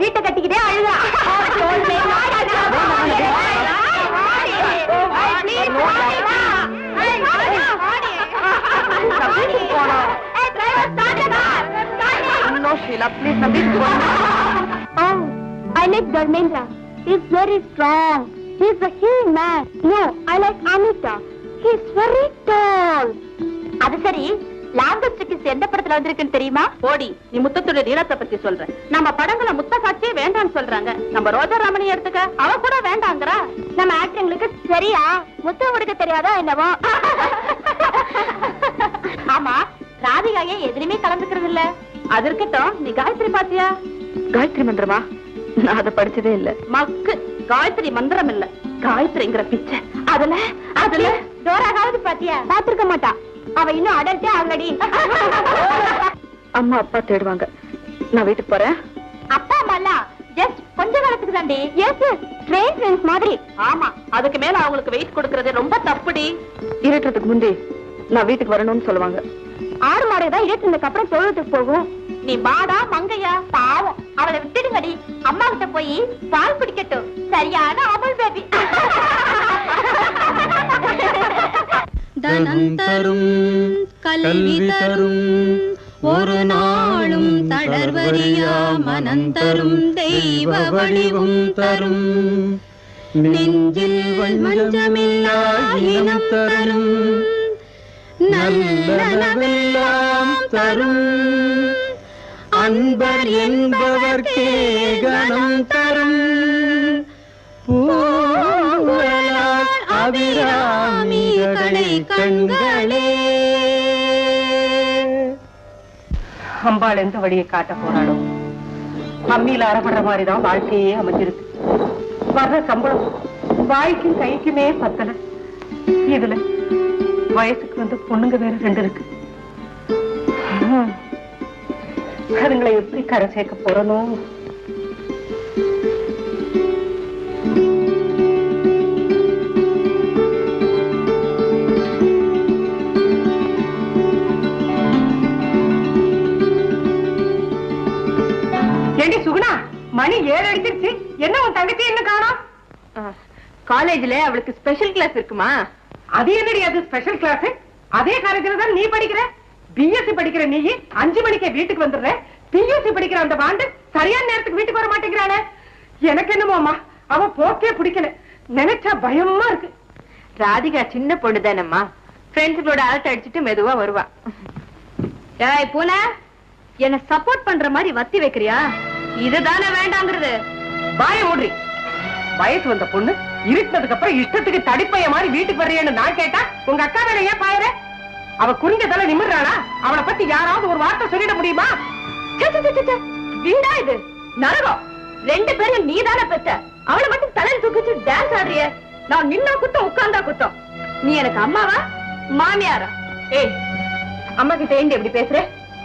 வீட்டை கட்டிக்கிட்டே அழுதா. No, Sheila, please, Nabit. Oh, I like Dharmendra. He's very strong. He's a healing man. No, I like Amita. He's very tall. அது சரி, language எந்த படத்துல வந்திருக்குன்னு தெரியுமா? போடி, நீ முத்தத்துடைய நீளத்தை பத்தி சொல்ற. நம்ம படங்களை முத்த காட்சியே வேண்டாம்னு சொல்றாங்க. நம்ம ரோஜா ராமணி எடுத்துக்க, அவ கூட வேண்டாங்கிறா. நம்ம ஆக்டங்களுக்கு சரியா முத்தம் கொடுக்க தெரியாதா என்னவோ? ஆமா, ராதிகாயே எதுலயுமே கலந்துக்கிறது இல்ல. அது இருக்கட்டும், நீ காயத்ரி பாத்தியா? காயத்ரி மந்திரமா? நான் அதை படிச்சதே இல்ல. மக்கு, காயத்ரி மந்திரம் இல்ல, காயத்ரிங்கிற பிச்சை. அதுல டோராகாவது பாத்தியா? பாத்திருக்க மாட்டா. அவ இன்னும் அடல்ட்டே ஆகலடி. அம்மா அப்பா தேடுவாங்க. நான் வீட்டுக்கு போறேன். அப்பா அம்மா எல்லாம் ஜஸ்ட் கொஞ்ச காலத்துக்கு தாண்டி. எஸ் எஸ், ட்ரெயின் ஃப்ரெண்ட்ஸ் மாதிரி. ஆமா, அதுக்கு மேல அவங்களுக்கு வெயிட் கொடுக்கறது ரொம்ப தப்புடி. இருட்டுறதுக்கு முந்தி நான் வீட்டுக்கு வரணும்னு சொல்லுவாங்க. 6 மாடுதான் இருட்டுனதுக்கு அப்புறம் தொழுவத்துக்கு போகும். நீ மாடா மங்கையா? பாவம், அவளை விட்டுடுங்கடி. அம்மா கிட்ட போய் பால் பிடிக்கட்டும். சரியான அமுல் பேபி. தனம் தரும் கல்வி தரும் ஒரு நாளும் தளர்வறியா மனம் தரும் தெய்வ வடிவும் தரும் நெஞ்சில் வஞ்சமில்லா இனம் தரும் நல்லனவெல்லாம் தரும் அன்பர் என்பவர்க்கே கணம் தரும் பூவலார் அபிராமிகளை கண்களே. அம்பாள் எந்த வழியை காட்ட போறாளோ? அம்மியில அறப்படுற மாதிரிதான் வாழ்க்கையே அமைஞ்சிருக்கு. வர்ற சம்பளம் வாய்க்கும் கைக்குமே பத்தல. இதுல வயசுக்கு வந்து பொண்ணுங்க வேற 2 இருக்கு. அதுங்களை எப்படி கரை சேர்க்க போறனோ? ஏண்டி சுகுணா, மணி 7 அடிச்சிருச்சு. என்ன உன் தங்கச்சி என்ன காணோம்? காலேஜ்ல அவளுக்கு ஸ்பெஷல் கிளாஸ் இருக்குமா? அது என்னடி அது ஸ்பெஷல் கிளாஸ்? அதே காலேஜ்ல தான் நீ படிக்கிற. பிஎஸ்சி படிக்கிற நீ 5 மணிக்கே வீட்டுக்கு வந்துடுற. பிஎஸ்சி படிக்கிற அந்த பாண்டு சரியான நேரத்துக்கு வீட்டுக்கு வர மாட்டேங்கிறானே. எனக்கு என்னமோமா அவ போக்கே பிடிக்கல. நினைச்சா பயமா இருக்கு. ராதிகா சின்ன பொண்ணு தானம்மா, ஃப்ரெண்ட்ஸுகளோட அரட்டை அடிச்சுட்டு மெதுவா வருவா. ஏய் பூனை, என்ன சப்போர்ட் பண்ற மாதிரி வத்தி வைக்கிறியா? இதுதானே வேண்டாங்கிறது. வாய மூடுறி. வயசு வந்த பொண்ணு இருட்டதுக்கு அப்புறம் இஷ்டத்துக்கு தடிப்பைய மாதிரி வீட்டுக்கு வர்றியன்னு நான் கேட்டா உங்க அக்கா மேல ஏன் பாயற? அவ குறிஞ்சதால நிமிர்றாளா? அவளை பத்தி யாராவது ஒரு வார்த்தை சொல்லிட முடியுமா? வீடா இது? நரகம். 2 பேரும் நீதானே பெத்த. அவளை மட்டும் தலையில் தூக்கிச்சு டான்ஸ் ஆடுறிய. நான் நின்னா குத்தம், உட்கார்ந்தா குத்தம். நீ எனக்கு அம்மாவா மாமியாரா? ஏய், அம்மா கிட்ட ஏண்டி எப்படி பேசுற?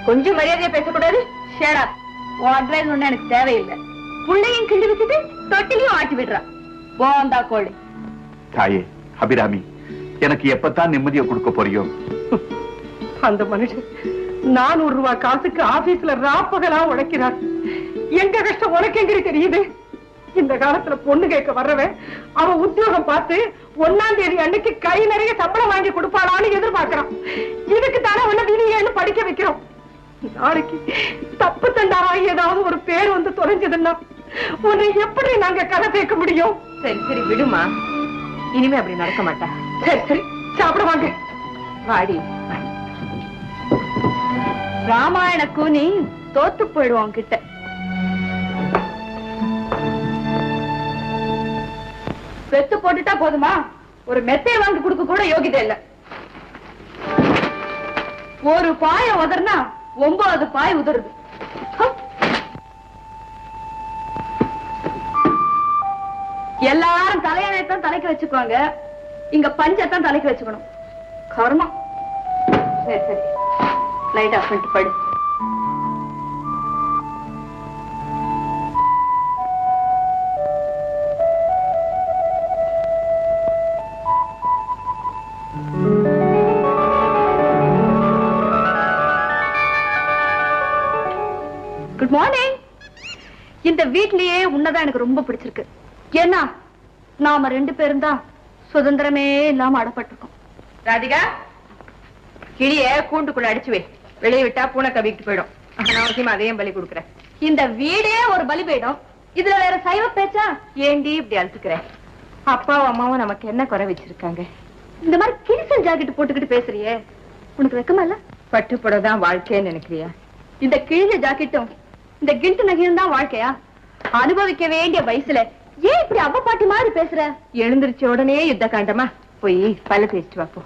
கொஞ்சம் மரியாதையா பேசக்கூடாது. Shut up. உன் அட்வைஸ் ஒண்ணு எனக்கு தேவையில்லை. புள்ளையும் கிண்டி வச்சுட்டு தொட்டிலையும் ஆட்டி விடுறா. போந்தா கோழி. தாயே அபிராமி, எனக்கு எப்பத்தான் நிம்மதியை கொடுக்க போறியோ? அந்த மனுஷன் 400 ரூபாய் காசுக்கு ஆபீஸ்ல ராப்பகலா உழைக்கிறார். எங்க கஷ்டம் உனக்கு எங்க தெரியுது? இந்த காலத்துல பொண்ணு கேட்க வர்றவன் அவன் உத்தியோகம் பார்த்து 1ஆம் தேதி அன்னைக்கு கை நிறைய சம்பளம் வாங்கி கொடுப்பாளான்னு எதிர்பார்க்கிறான். இதுக்கு தானே உன்ன விதியேன்னு படிக்க வைக்கிறோம். நாளைக்கு தப்பு தண்டாவாகி ஏதாவது ஒரு பேர் வந்து தொலைஞ்சதுன்னா உன்னை எப்படி நாங்க கதை கேட்க முடியும்? சரி சரி விடுமா, இனிமே அப்படி நடக்க மாட்டா. சரி சரி, சாப்பிட வாங்க. வாடி. ராமாயண கூனி தோத்து போயிடுவான் கிட்ட. பெத்து போட்டுட்டா போதுமா? ஒரு மெத்தையை வாங்கி கொடுக்க கூட யோகிதை இல்ல. ஒரு பாய உதர்னா 9 பாய் உதருது. எல்லாரும் தலையணைத்தான் தலைக்கு வச்சுக்குவாங்க, இங்க பஞ்சத்தான் தலைக்கு வச்சுக்கணும். கர்மம். சரி சரி, லைட் ஆஃப் பண்ணிட்டு படு. Good morning. இந்த வீட்லயே உன்னதான் எனக்கு ரொம்ப பிடிச்சிருக்கு. ஏன்னா நாம 2 பேரும் தான் சுதந்திரமே இல்லாம அடப்பட்டிருக்கோம். ராதிகா, கிளிய கூண்டுக்குள்ள அடிச்சு வை. வெளியே விட்டா பூனை கவிக்கிட்டு போயிடும். அவசியமா அதையும் பலி கொடுக்குறேன். இந்த வீடே ஒரு பலிபீடம், இதுல வேற சைவ பேச்சா? ஏண்டி இப்படி அழுத்துக்கிற? அப்பாவும் அம்மாவும் நமக்கு என்ன குறை வச்சிருக்காங்க? இந்த மாதிரி கிழிசல் ஜாக்கெட் போட்டுக்கிட்டு பேசுறியே, உனக்கு வெக்கமா இல்ல? பட்டு புடவைதான் வாழ்க்கைன்னு நினைக்கிறியா? இந்த கிழிஞ்ச ஜாக்கெட்டும் இந்த கில்ட் நகையும் தான் வாழ்க்கையா? அனுபவிக்க வேண்டிய வயசுல ஏன் இப்படி அவ்வ பாட்டி மாதிரி பேசுற? எழுந்திருச்ச உடனே யுத்த காண்டமா? போய் பல்ல தேய்ச்சிட்டு வாப்போ.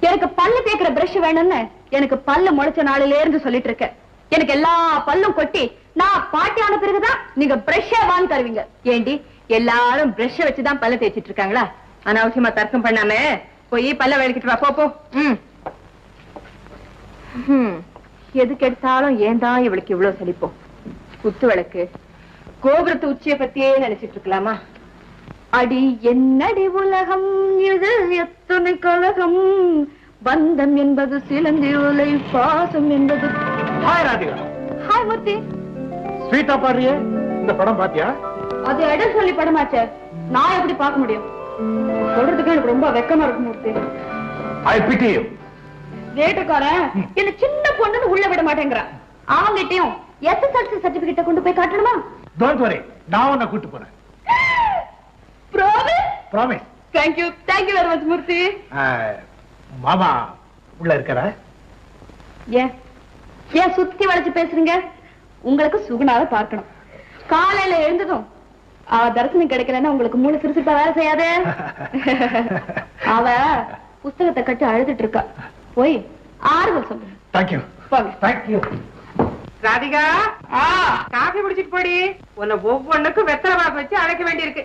எனக்கு பல்லு தேய்க்கிற பிரஷ் வேணும்னு எனக்கு பல்லு முளைச்ச நாளில இருந்து சொல்லிட்டு இருக்க. எனக்கு எல்லா பல்லும் கொட்டி நான் பாட்டி ஆன பிறகுதான் நீங்க பிரஷ்ஷே வாங்கி தருவீங்க. ஏண்டி எல்லாரும் பிரஷ் வச்சுதான் பல்ல தேய்ச்சிட்டு இருக்காங்களா? அனாவசியமா தர்க்கம் பண்ணாம போய் பல்ல விளக்கிட்டு வா போ. எதுக்கு எடுத்தாலும் ஏன் தான் இவளுக்கு இவ்வளவு சலிப்போம்? குத்து விளக்கு கோபுரத்து உச்சிய பத்தியே நினைச்சிட்டு இருக்கலாமா? அடி என்னடி உலகம், இது எத்தனை கலகம், பந்தம் என்பது சிலந்தி உலை, பாசம் என்பது. ஹாய் ராதிகா. ஹாய் மூர்த்தி. ஸ்வீட்டா பாடுறியே, இந்த படம் பாத்தியா? அது இடம் சொல்லி படமாச்சே, நான் எப்படி பார்க்க முடியும்? சொல்றதுக்கு எனக்கு ரொம்ப வெக்கமா இருக்கு மூர்த்தி. ஐ பிட்டி யூ. தேட்டக்காரன் என்ன சின்ன பொண்ணுன்னு உள்ள விட மாட்டேங்கிறான். அவங்கிட்டையும் SSLC சர்டிபிகேட் கொண்டு போய் காட்டணுமா? டோன்ட் வரி, நான் உன்னை கூட்டு போறேன். Promise? Promise. Thank you very much Murthy. மாமா உள்ள இருக்கற? ஏன் சுத்தி வளைச்சு பேசுறீங்க? உங்களுக்கு சுகுணாவை பார்க்கணும். காலையில எழுந்ததும் தரிசனம் கிடைக்கலன்னா உங்களுக்கு மூளை சிறுசிப்பா வேலை செய்யாதே. அவ புஸ்தகத்தை கட்டி அழுதுட்டு இருக்கா, போய் ஆறுதல் சொல்லுங்க. Thank you. Thank you. Radhika, coffee குடிச்சிட்டு போடி. உன்னை ஒவ்வொன்னுக்கும் வெத்தலை பாக்கு வச்சு அழைக்க வேண்டியிருக்கு.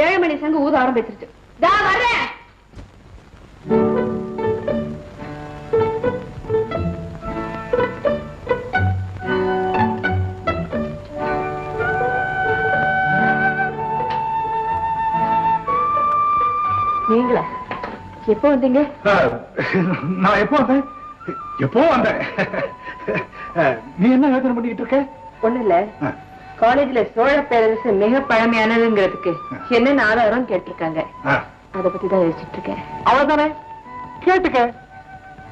7 மணி சங்கு ஊத ஆரம்பிச்சிருச்சு. வர்றேன். நீங்களா? எப்போ வந்தீங்க? நான் எப்போ வந்தேன்? நீ என்ன யோசனை பண்ணிட்டு இருக்க? ஒண்ணு இல்ல, காலேஜ்ல சோழ பேரரசு மிக பழமையானதுங்கிறதுக்கு என்ன ஆதாரம் கேட்டிருக்காங்க. அத பத்தி தான் யோசிச்சுட்டு இருக்கேன். அவ்வளவுதானே, கேட்டுக்க.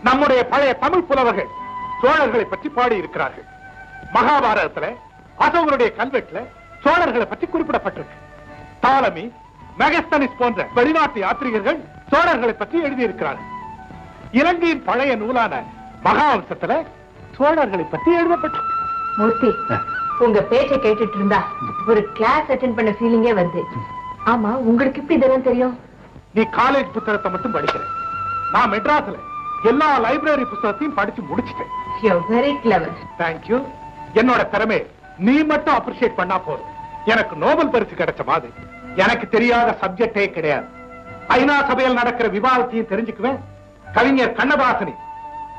நம்முடைய பழைய தமிழ் புலவர்கள் சோழர்களை பற்றி பாடி இருக்கிறார்கள். மகாபாரதத்துல அசோகருடைய கல்வெட்டுல சோழர்களை பற்றி குறிப்பிடப்பட்டிருக்கு. தாலமி, மெகஸ்தனிஸ் போன்ற வெளிநாட்டு யாத்ரிகர்கள் சோழர்களை பற்றி எழுதியிருக்கிறார்கள். இலங்கையின் பழைய நூலான மகாவம்சத்துல சோழர்களை பற்றி எழுதப்பட்டிருக்கு. மூர்த்தி, உங்க பேச்சை கேட்டுட்டு இருந்தா ஒரு கிளாஸ் அட்டெண்ட் பண்ண ஃபீலிங்கே வருது. ஆமா, உங்களுக்கு இப்படி இதெல்லாம் தெரியும்? நீ காலேஜ் புத்தகத்தை மட்டும் படிக்கிற, நான் மெட்ராஸ்ல எல்லா லைப்ரரி புத்தகத்தையும் படிச்சு முடிச்சிட்டேன். You very clever. Thank you. என்னோட திறமை நீ மட்டும் அப்ரிஷியேட் பண்ணா போதும். எனக்கு நோபல் பரிசு கிடைச்ச மாதிரி எனக்கு தெரியாத சப்ஜெக்டே கிடையாது. ஐநா சபையில் நடக்கிற விவாதத்தையும் தெரிஞ்சுக்குவேன். கவிஞர் கண்ணதாசனி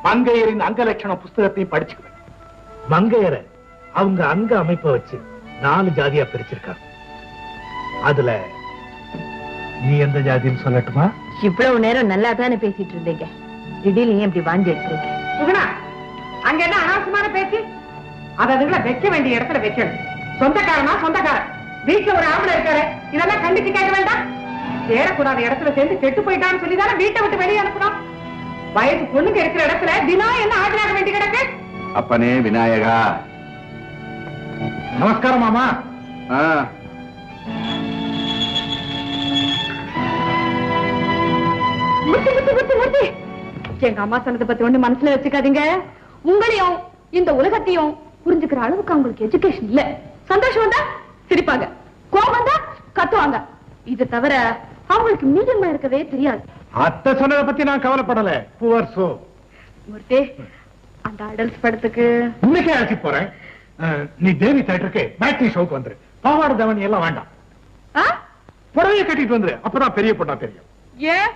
மங்கையரின் அங்க லட்சணம் புஸ்தகத்தையும் படிச்சுக்குவேன். மங்கையரை அவங்க அங்க அமைப்பை வச்சு 4 ஜாதியா பிரிச்சிருக்காங்க. அதுல நீ எந்த ஜாதின்னு சொல்லட்டுமா? இவ்வளவு நேரம் நல்லா தானே பேசிட்டு இருந்தீங்க, திடீர்னு ஏன் இப்படி வாந்தி எடுத்துறீங்க? சுகுணா, அங்க என்ன அனாவசியமான பேச்சு? அதுங்களை வைக்க வேண்டிய இடத்துல வைக்கணும். சொந்தக்காரனா சொந்தக்காரன், வீட்டுல ஒரு ஆம்பளை இருக்காரு, இதெல்லாம் கண்டிச்சு கேட்க வேண்டாம். சேரக்கூடாத இடத்துல சேர்ந்து கெட்டு போயிட்டான்னு சொல்லிதானே வீட்டை விட்டு வெளியே அனுப்பணும். வயசு பொண்ணுங்க இருக்கிற இடத்துல தினம் என்ன ஆஜராக வேண்டி கிடக்கு? அப்பனே விநாயகா. நமஸ்காரம் மாமா. எங்க அம்மா சொன்னதை பத்தி ஒண்ணு மனசுல வச்சுக்காதீங்க. உங்களையும் இந்த உலகத்தையும் புரிஞ்சுக்கிற அளவுக்கு அவங்களுக்கு எஜுகேஷன் இல்ல. சந்தோஷம் வந்தா சிரிப்பாங்க, கோபம் வந்தா கத்துவாங்க. இது தவிர அவங்களுக்கு மீடியமா இருக்கவே தெரியாது. அத்தை சொன்னதை பத்தி நான் கவலைப்படல. Poor so. மூர்த்தி, அந்த அடல்ஸ் படத்துக்கு இன்னைக்கே அழைச்சிட்டு போறேன். நீ தேவி தியேட்டருக்கு மேட்னி ஷோக்கு வந்துரு. பாவாடை தவணி எல்லாம் வேண்டாம், புடவையை கட்டிட்டு வந்துரு. அப்பதான் பெரிய பொண்ணா தெரியும். ஏன்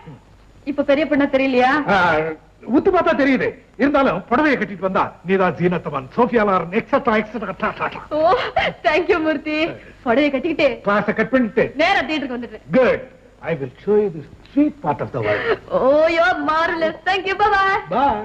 இப்ப பெரிய பொண்ணா தெரியலையா? உத்து பார்த்தா தெரியுது. இருந்தாலும் புடவையை கட்டிட்டு வந்தா நீதான் ஜீனத்தமன், Sofia Lauren, etcetera etcetera. O, thank you மூர்த்தி. புடவையை கட்டிக்கிட்டு கிளாஸை கட் பண்ணிட்டு நேரா தியேட்டருக்கு வந்துட்டு. Good. I will show you the sweet part of the world. Oh, you're marvelous. Thank you. Bye-bye. Bye.